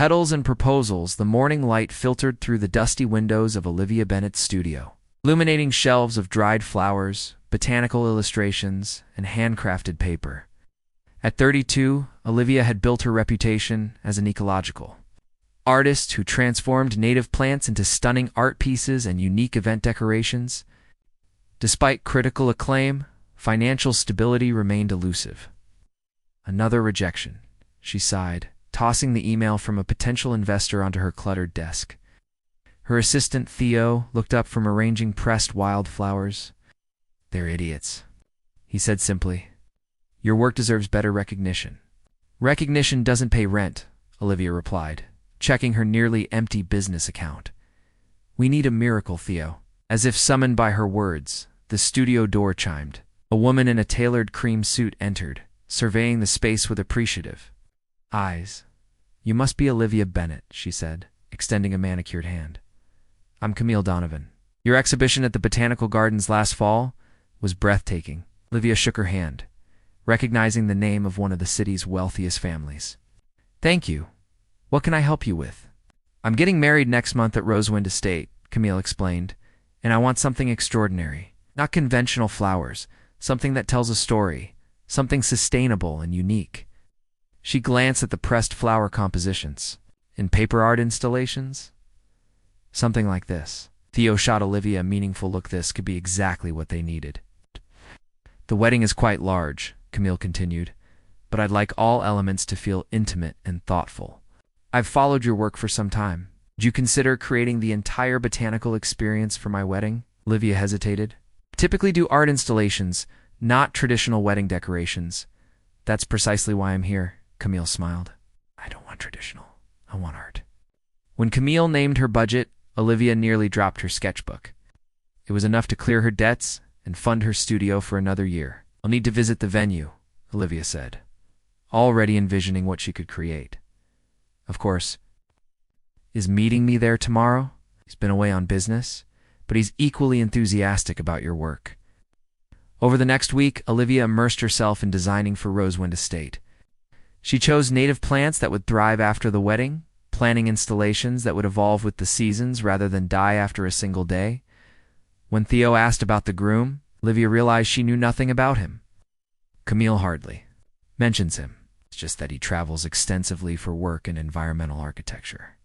Petals and proposals, the morning light filtered through the dusty windows of Olivia Bennett's studio, illuminating shelves of dried flowers, botanical illustrations, and handcrafted paper. At 32, Olivia had built her reputation as an ecological artist who transformed native plants into stunning art pieces and unique event decorations. Despite critical acclaim, financial stability remained elusive. Another rejection, she sighed, tossing the email from a potential investor onto her cluttered desk. Her assistant, Theo, looked up from arranging pressed wildflowers. "They're idiots," he said simply. "Your work deserves better recognition." "Recognition doesn't pay rent," Olivia replied, checking her nearly empty business account. "We need a miracle, Theo." As if summoned by her words, the studio door chimed. A woman in a tailored cream suit entered, surveying the space with appreciative eyes. "You must be Olivia Bennett," she said, extending a manicured hand. "I'm Camille Donovan. Your exhibition at the Botanical Gardens last fall was breathtaking." Olivia shook her hand, recognizing the name of one of the city's wealthiest families. "Thank you. What can I help you with?" "I'm getting married next month at Rosewind Estate," Camille explained, "and I want something extraordinary. Not conventional flowers, something that tells a story, something sustainable and unique." She glanced at the pressed flower compositions. "In paper art installations?" "Something like this." Theo shot Olivia a meaningful look. This could be exactly what they needed. "The wedding is quite large," Camille continued, "but I'd like all elements to feel intimate and thoughtful. I've followed your work for some time. Would you consider creating the entire botanical experience for my wedding?" Olivia hesitated. "Typically do art installations, not traditional wedding decorations. That's precisely why I'm here," Camille smiled. "I don't want traditional. I want art." When Camille named her budget, Olivia nearly dropped her sketchbook. It was enough to clear her debts and fund her studio for another year. "I'll need to visit the venue," Olivia said, already envisioning what she could create. "Of course. Is meeting me there tomorrow?" He's been away on business, but he's equally enthusiastic about your work. Over the next week, Olivia immersed herself in designing for Rosewind Estate. She chose native plants that would thrive after the wedding, planning installations that would evolve with the seasons rather than die after a single day. When Theo asked about the groom, Olivia realized she knew nothing about him. Camille hardly mentions him. It's just that he travels extensively for work in environmental architecture.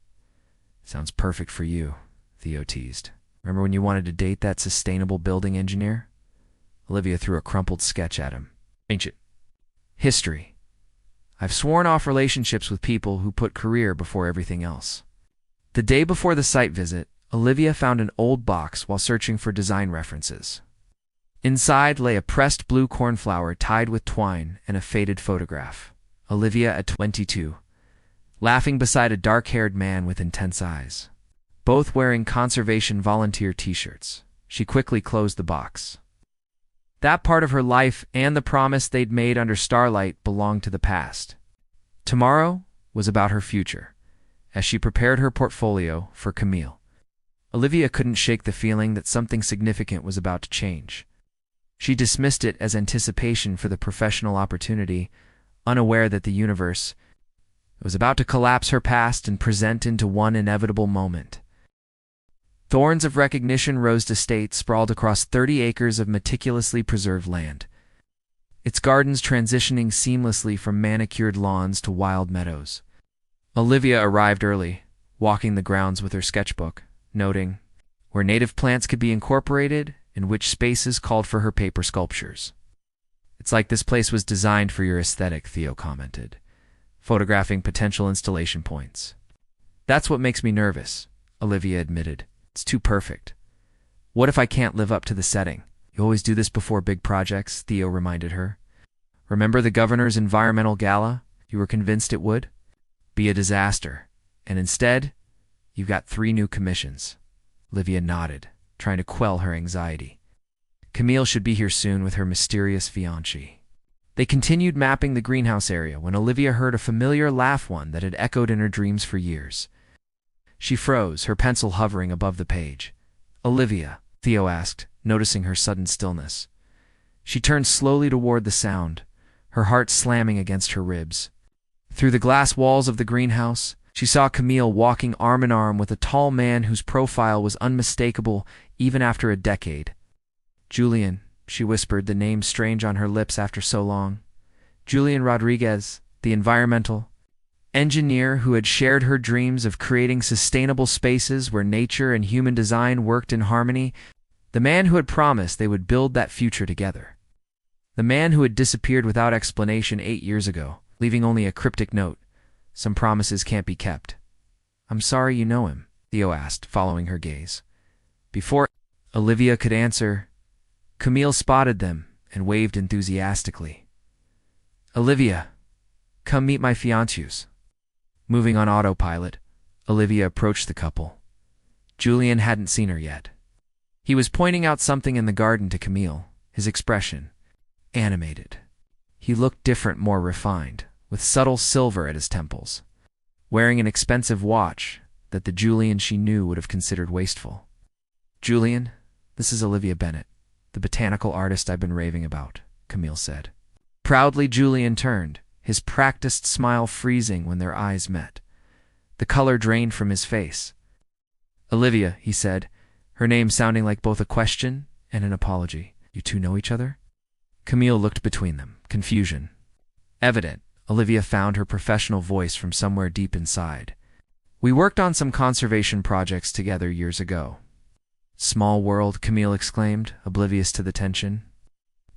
"Sounds perfect for you," Theo teased. "Remember when you wanted to date that sustainable building engineer?" Olivia threw a crumpled sketch at him. "Ancient history. I've sworn off relationships with people who put career before everything else." The day before the site visit, Olivia found an old box while searching for design references. Inside lay a pressed blue cornflower tied with twine and a faded photograph. Olivia at 22, laughing beside a dark-haired man with intense eyes, both wearing conservation volunteer t-shirts. She quickly closed the box. That part of her life and the promise they'd made under starlight belonged to the past. Tomorrow was about her future, as she prepared her portfolio for Camille. Olivia couldn't shake the feeling that something significant was about to change. She dismissed it as anticipation for the professional opportunity, unaware that the universe was about to collapse her past and present into one inevitable moment. Thorns of Recognition Rose Estate sprawled across 30 acres of meticulously preserved land, its gardens transitioning seamlessly from manicured lawns to wild meadows. Olivia arrived early, walking the grounds with her sketchbook, noting where native plants could be incorporated and which spaces called for her paper sculptures. "It's like this place was designed for your aesthetic," Theo commented, photographing potential installation points. "That's what makes me nervous," Olivia admitted. "It's too perfect. What if I can't live up to the setting?" "You always do this before big projects," Theo reminded her. "Remember the governor's environmental gala? You were convinced it would be a disaster. And instead, you've got 3 new commissions." Olivia nodded, trying to quell her anxiety. Camille should be here soon with her mysterious fiancé. They continued mapping the greenhouse area when Olivia heard a familiar laugh, one that had echoed in her dreams for years. She froze, her pencil hovering above the page. "Olivia?" Theo asked, noticing her sudden stillness. She turned slowly toward the sound, her heart slamming against her ribs. Through the glass walls of the greenhouse, She saw Camille walking arm in arm with a tall man whose profile was unmistakable even after a decade. "Julian," she whispered, the name strange on her lips after so long. Julian Rodriguez, the environmental engineer who had shared her dreams of creating sustainable spaces where nature and human design worked in harmony, the man who had promised they would build that future together. The man who had disappeared without explanation 8 years ago, leaving only a cryptic note. "Some promises can't be kept." "I'm sorry you know him," Theo asked, following her gaze. Before Olivia could answer, Camille spotted them and waved enthusiastically. "Olivia, come meet my fiancés." Moving on autopilot, Olivia approached the couple. Julian hadn't seen her yet. He was pointing out something in the garden to Camille, his expression animated. He looked different, more refined, with subtle silver at his temples, wearing an expensive watch that the Julian she knew would have considered wasteful. "Julian, this is Olivia Bennett, the botanical artist I've been raving about," Camille said. Proudly, Julian turned, his practiced smile freezing when their eyes met. The color drained from his face. "Olivia," he said, her name sounding like both a question and an apology. "You two know each other?" Camille looked between them, confusion evident. Olivia found her professional voice from somewhere deep inside. "We worked on some conservation projects together years ago." "Small world," Camille exclaimed, oblivious to the tension.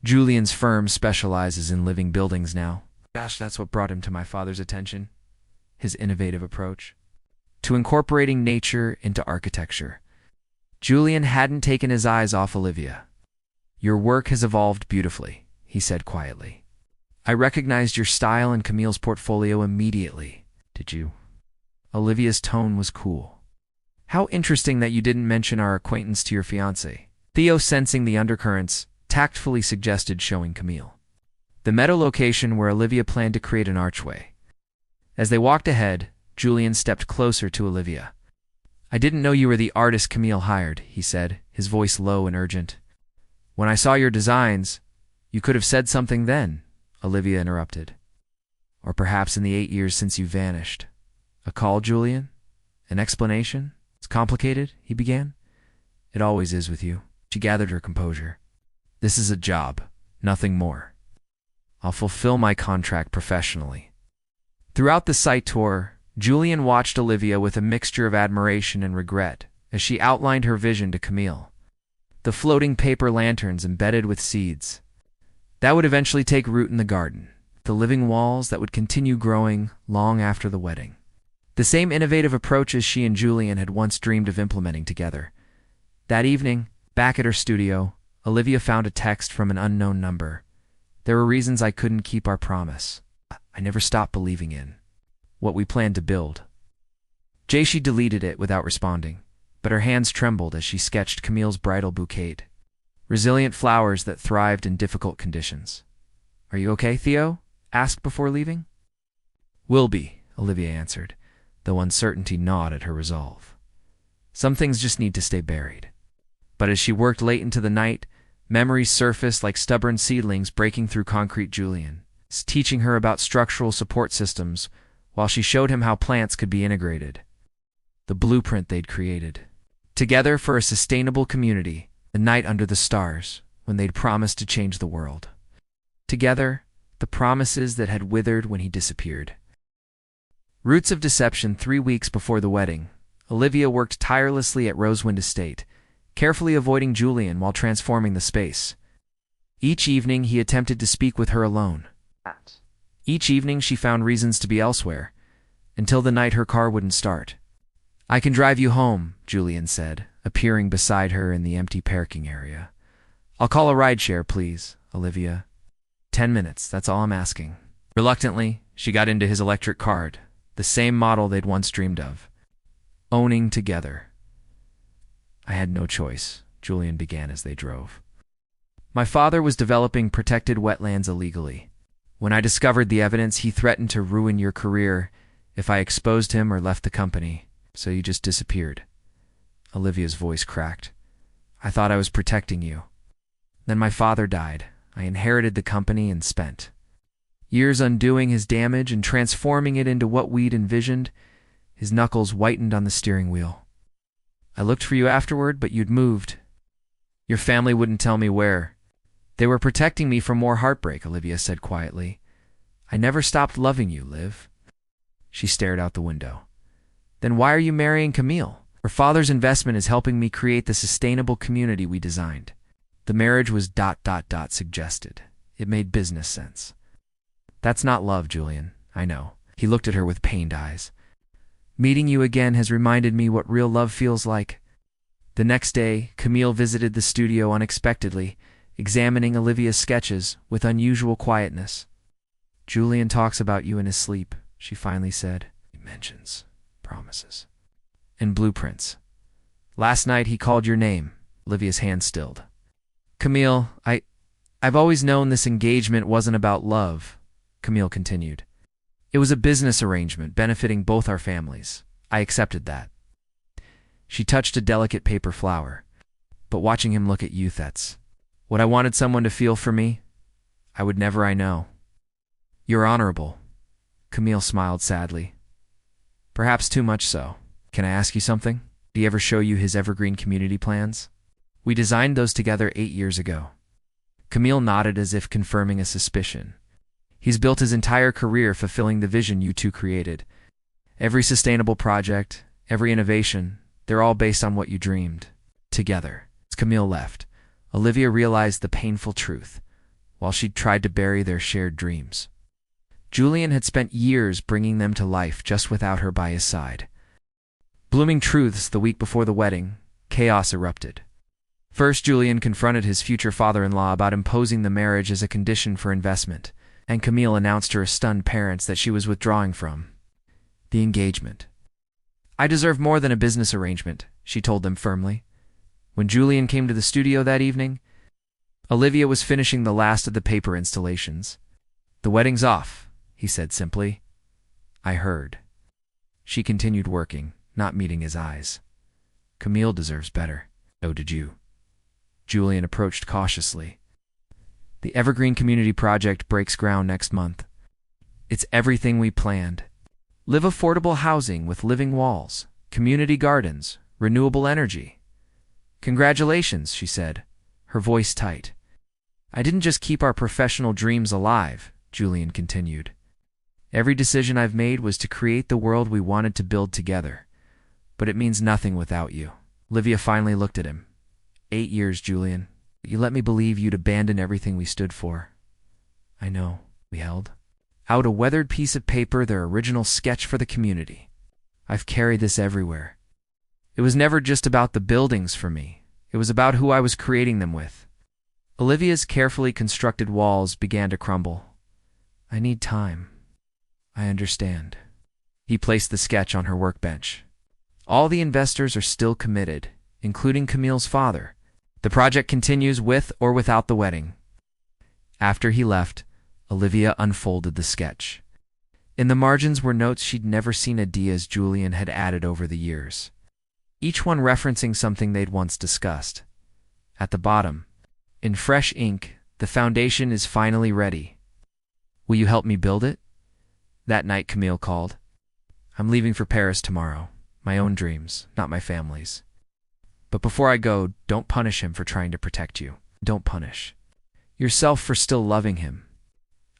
"Julian's firm specializes in living buildings now." "Gosh, that's what brought him to my father's attention. His innovative approach to incorporating nature into architecture." Julian hadn't taken his eyes off Olivia. "Your work has evolved beautifully," he said quietly. "I recognized your style in Camille's portfolio immediately." "Did you?" Olivia's tone was cool. "How interesting that you didn't mention our acquaintance to your fiancé." Theo, sensing the undercurrents, tactfully suggested showing Camille the meadow location where Olivia planned to create an archway. As they walked ahead, Julian stepped closer to Olivia. "I didn't know you were the artist Camille hired," he said, his voice low and urgent. "When I saw your designs, you could have said something then," Olivia interrupted. "Or perhaps in the 8 years since you vanished." "A call, Julian? An explanation? It's complicated," he began. "It always is with you." She gathered her composure. "This is a job, nothing more. I'll fulfill my contract professionally." Throughout the site tour, Julian watched Olivia with a mixture of admiration and regret as she outlined her vision to Camille. The floating paper lanterns embedded with seeds that would eventually take root in the garden, the living walls that would continue growing long after the wedding. The same innovative approaches she and Julian had once dreamed of implementing together. That evening, back at her studio, Olivia found a text from an unknown number. "There were reasons I couldn't keep our promise. I never stopped believing in what we planned to build." She deleted it without responding, but her hands trembled as she sketched Camille's bridal bouquet. Resilient flowers that thrived in difficult conditions. "Are you okay, Theo?" asked before leaving. "Will be," Olivia answered, though uncertainty gnawed at her resolve. Some things just need to stay buried. But as she worked late into the night, memories surfaced like stubborn seedlings breaking through concrete. Julian, teaching her about structural support systems while she showed him how plants could be integrated. The blueprint they'd created together for a sustainable community, the night under the stars when they'd promised to change the world. Together, the promises that had withered when he disappeared. Roots of deception. 3 weeks before the wedding, Olivia worked tirelessly at Rosewind Estate, carefully avoiding Julian while transforming the space. Each evening he attempted to speak with her alone. Each evening she found reasons to be elsewhere, until the night her car wouldn't start. "I can drive you home," Julian said, appearing beside her in the empty parking area. "I'll call a rideshare, please, Olivia." 10 minutes, that's all I'm asking." Reluctantly, she got into his electric car, the same model they'd once dreamed of. Owning together. "I had no choice," Julian began as they drove. "My father was developing protected wetlands illegally. When I discovered the evidence, he threatened to ruin your career if I exposed him or left the company, so you just disappeared." Olivia's voice cracked. "I thought I was protecting you. Then my father died. I inherited the company and spent years undoing his damage and transforming it into what we'd envisioned. His knuckles whitened on the steering wheel. "I looked for you afterward, but you'd moved. Your family wouldn't tell me where. They were protecting me from more heartbreak," Olivia said quietly. "I never stopped loving you, Liv." She stared out the window. "Then why are you marrying Camille? Her father's investment is helping me create the sustainable community we designed." The marriage was ... suggested. It made business sense. "That's not love, Julian. I know." He looked at her with pained eyes. "Meeting you again has reminded me what real love feels like." The next day, Camille visited the studio unexpectedly, examining Olivia's sketches with unusual quietness. "Julian talks about you in his sleep," she finally said. "He mentions promises and blueprints. Last night he called your name." Olivia's hand stilled. "Camille, I've always known this engagement wasn't about love," Camille continued. "It was a business arrangement benefiting both our families. I accepted that." She touched a delicate paper flower. "But watching him look at you, that's what I wanted someone to feel for me. I would never, I know." "You're honorable." Camille smiled sadly. "Perhaps too much so. Can I ask you something? Did he ever show you his evergreen community plans? We designed those together 8 years ago." Camille nodded as if confirming a suspicion. "He's built his entire career fulfilling the vision you two created. Every sustainable project, every innovation, they're all based on what you dreamed. Together." As Camille left, Olivia realized the painful truth, while she tried to bury their shared dreams. Julian had spent years bringing them to life just without her by his side. Blooming truths the week before the wedding, chaos erupted. First, Julian confronted his future father-in-law about imposing the marriage as a condition for investment, and Camille announced to her stunned parents that she was withdrawing from the engagement. "I deserve more than a business arrangement," she told them firmly. When Julian came to the studio that evening, Olivia was finishing the last of the paper installations. "The wedding's off," he said simply. "I heard." She continued working, not meeting his eyes. "Camille deserves better." "So did you." Julian approached cautiously. "The Evergreen Community Project breaks ground next month. It's everything we planned. Live affordable housing with living walls, community gardens, renewable energy." "Congratulations," she said, her voice tight. "I didn't just keep our professional dreams alive," Julian continued. "Every decision I've made was to create the world we wanted to build together. But it means nothing without you." Olivia finally looked at him. 8 years, Julian. You let me believe you'd abandon everything we stood for." "I know." We held out a weathered piece of paper, their original sketch for the community. "I've carried this everywhere. It was never just about the buildings for me. It was about who I was creating them with." Olivia's carefully constructed walls began to crumble. "I need time." "I understand." He placed the sketch on her workbench. "All the investors are still committed, including Camille's father. The project continues with or without the wedding." After he left, Olivia unfolded the sketch. In the margins were notes she'd never seen ideas Julian had added over the years, each one referencing something they'd once discussed. At the bottom, in fresh ink, "The foundation is finally ready. Will you help me build it?" That night, Camille called. "I'm leaving for Paris tomorrow. My own dreams, not my family's. But before I go, don't punish him for trying to protect you. Don't punish yourself for still loving him."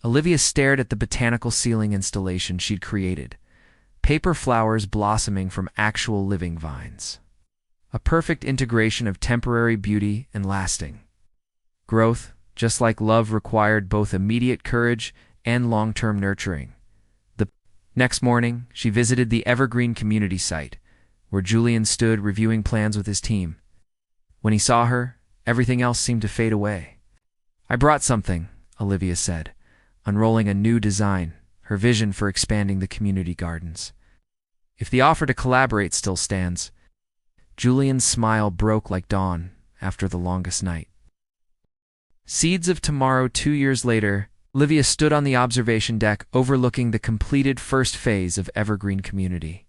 Olivia stared at the botanical ceiling installation she'd created, paper flowers blossoming from actual living vines. A perfect integration of temporary beauty and lasting growth, just like love required both immediate courage and long-term nurturing. The next morning, she visited the Evergreen community site, where Julian stood reviewing plans with his team. When he saw her, everything else seemed to fade away. "I brought something," Olivia said, unrolling a new design, her vision for expanding the community gardens. "If the offer to collaborate still stands." Julian's smile broke like dawn after the longest night. Seeds of Tomorrow. 2 years later, Olivia stood on the observation deck overlooking the completed first phase of Evergreen Community.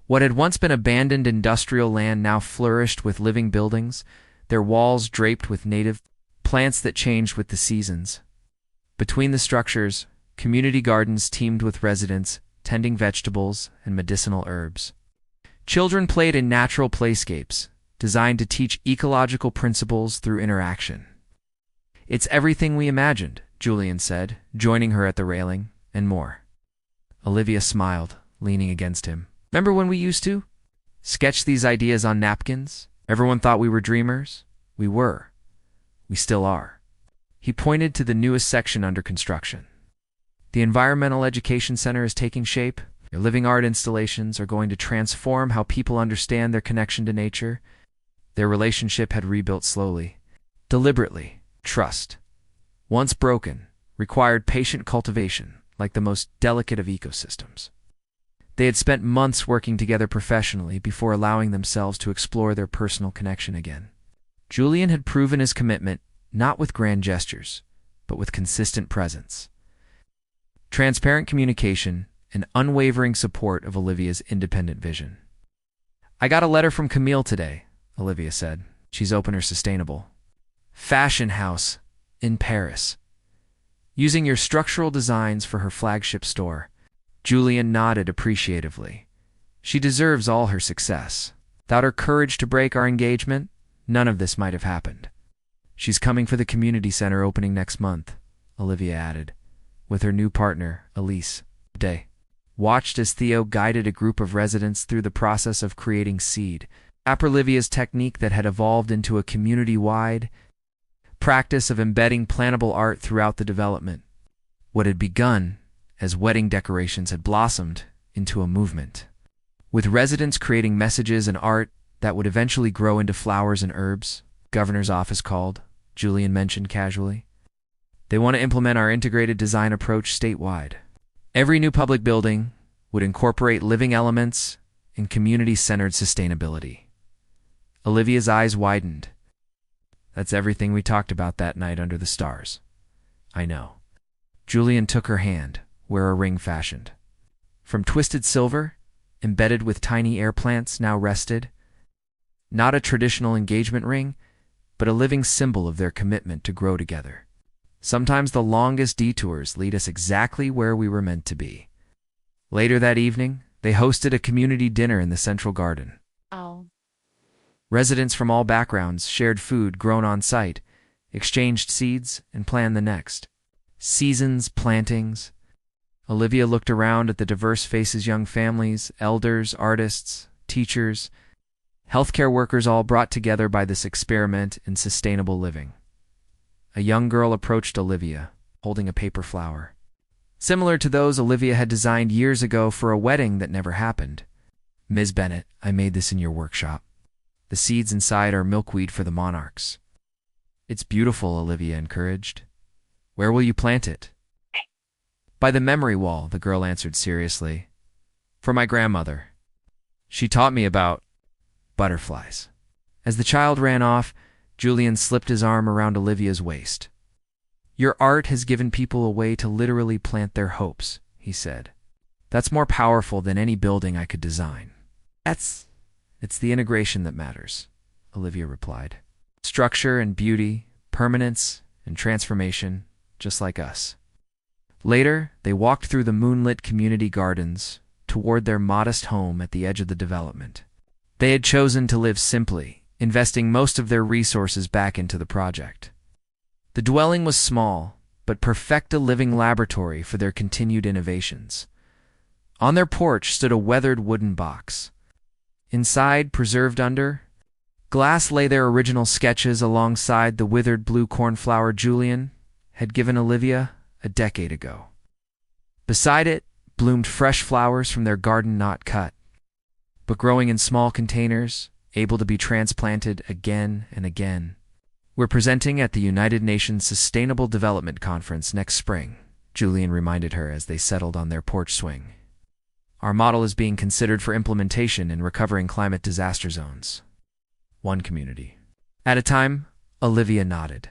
What had once been abandoned industrial land now flourished with living buildings, their walls draped with native plants that changed with the seasons. Between the structures, community gardens teemed with residents, tending vegetables and medicinal herbs. Children played in natural playscapes, designed to teach ecological principles through interaction. "It's everything we imagined," Julian said, joining her at the railing, "and more." Olivia smiled, leaning against him. "Remember when we used to sketch these ideas on napkins? Everyone thought we were dreamers. We were. We still are." He pointed to the newest section under construction. "The Environmental Education Center is taking shape. Your living art installations are going to transform how people understand their connection to nature." Their relationship had rebuilt slowly, deliberately. Trust, once broken, required patient cultivation, like the most delicate of ecosystems. They had spent months working together professionally before allowing themselves to explore their personal connection again. Julian had proven his commitment, not with grand gestures, but with consistent presence, transparent communication, and unwavering support of Olivia's independent vision. "I got a letter from Camille today," Olivia said. "She's opened her sustainable fashion house in Paris, using your structural designs for her flagship store." Julian nodded appreciatively. "She deserves all her success. Without her courage to break our engagement, none of this might have happened." "She's coming for the community center opening next month," Olivia added, with her new partner, Elise. Day watched as Theo guided a group of residents through the process of creating seed, Olivia's technique that had evolved into a community-wide practice of embedding plantable art throughout the development. What had begun as wedding decorations had blossomed into a movement, with residents creating messages and art that would eventually grow into flowers and herbs. "Governor's office called," Julian mentioned casually. "They want to implement our integrated design approach statewide. Every new public building would incorporate living elements and community-centered sustainability." Olivia's eyes widened. "That's everything we talked about that night under the stars." "I know." Julian took her hand, where a ring fashioned from twisted silver, embedded with tiny air plants, now rested. Not a traditional engagement ring, but a living symbol of their commitment to grow together. Sometimes the longest detours lead us exactly where we were meant to be. Later that evening, they hosted a community dinner in the central garden. Residents from all backgrounds shared food grown on site, exchanged seeds, and planned the next season's plantings. Olivia looked around at the diverse faces: young families, elders, artists, teachers, healthcare workers, all brought together by this experiment in sustainable living. A young girl approached Olivia, holding a paper flower, similar to those Olivia had designed years ago for a wedding that never happened. "Ms. Bennett, I made this in your workshop. The seeds inside are milkweed for the monarchs." "It's beautiful," Olivia encouraged. "Where will you plant it?" "By the memory wall," the girl answered seriously. "For my grandmother. She taught me about butterflies." As the child ran off, Julian slipped his arm around Olivia's waist. "Your art has given people a way to literally plant their hopes," he said. "That's more powerful than any building I could design." It's the integration that matters," Olivia replied. "Structure and beauty, permanence and transformation, just like us." Later, they walked through the moonlit community gardens toward their modest home at the edge of the development. They had chosen to live simply, investing most of their resources back into the project. The dwelling was small, but perfect, a living laboratory for their continued innovations. On their porch stood a weathered wooden box. Inside, preserved under glass, lay their original sketches alongside the withered blue cornflower Julian had given Olivia a decade ago. Beside it bloomed fresh flowers from their garden, not cut, but growing in small containers, able to be transplanted again and again. "We're presenting at the United Nations Sustainable Development Conference next spring," Julian reminded her as they settled on their porch swing. "Our model is being considered for implementation in recovering climate disaster zones. One community at a time," Olivia nodded.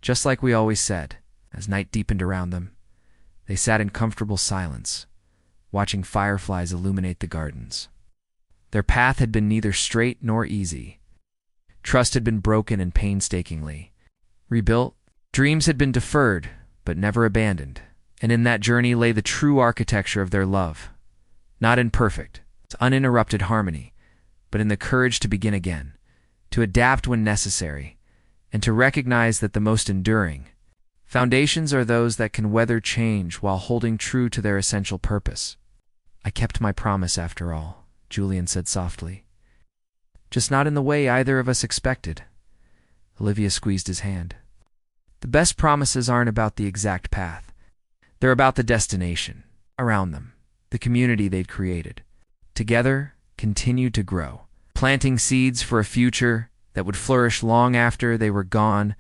"Just like we always said." As night deepened around them, they sat in comfortable silence, watching fireflies illuminate the gardens. Their path had been neither straight nor easy. Trust had been broken and painstakingly rebuilt. Dreams had been deferred, but never abandoned. And in that journey lay the true architecture of their love, not in perfect, uninterrupted harmony, but in the courage to begin again, to adapt when necessary, and to recognize that the most enduring foundations are those that can weather change while holding true to their essential purpose. "I kept my promise after all," Julian said softly. "Just not in the way either of us expected." Olivia squeezed his hand. "The best promises aren't about the exact path. They're about the destination around them, the community they'd created. Together, continued to grow, planting seeds for a future that would flourish long after they were gone,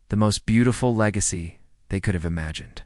the most beautiful legacy they could have imagined."